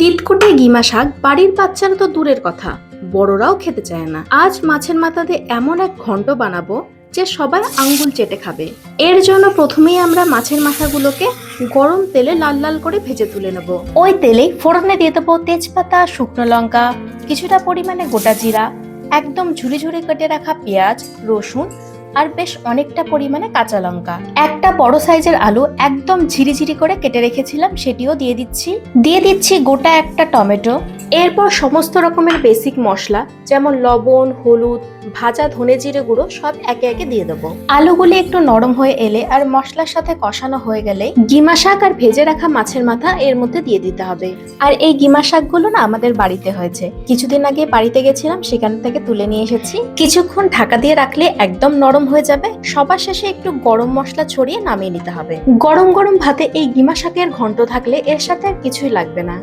তিতকুটে GiMA শাক বাড়ির বাচ্চারা তো দূরের কথা, বড়রাও খেতে চায় না। আজ মাছের মাথা দিয়ে এমন এক ঘন্ট বানাবো যে সবাই আঙ্গুল চেটে খাবে। এর জন্য প্রথমেই আমরা মাছের মাথাগুলোকে গরম তেলে লাল লাল করে ভেজে তুলে নেব। ওই তেলেই ফোড়নে দিয়ে দেবো তেজপাতা, শুকনো লঙ্কা, কিছুটা পরিমাণে গোটা জিরা, একদম ঝুরি ঝুরি কেটে রাখা পেঁয়াজ, রসুন আর বেশ অনেকটা পরিমাণে কাঁচা লঙ্কা। একটা বড় সাইজের আলু একদম ঝিরিঝিরি করে কেটে রেখেছিলাম, সেটিও দিয়ে দিচ্ছি গোটা একটা টমেটো। এরপর সমস্ত রকমের বেসিক মশলা যেমন লবণ, হলুদ, ভাজা ধনে জিরে গুঁড়ো সব একে একে দিয়ে দেবো। আলুগুলি একটু নরম হয়ে এলে আর মশলার সাথে কষানো হয়ে গেলে গিমা শাক আর ভেজে রাখা মাছের মাথা এর মধ্যে দিয়ে দিতে হবে। আর এই গিমা শাকগুলো না আমাদের বাড়িতে হয়েছে, কিছুদিন আগে বাড়িতে গেছিলাম, সেখান থেকে তুলে নিয়ে এসেছি। কিছুক্ষণ ঢাকা দিয়ে রাখলে একদম নরম হয়ে যাবে। সবার শেষে একটু গরম মশলা ছড়িয়ে নামিয়ে নিতে হবে। গরম গরম ভাতে এই গিমা শাকের ঘন্ট থাকলে এর সাথে আর কিছুই লাগবে না।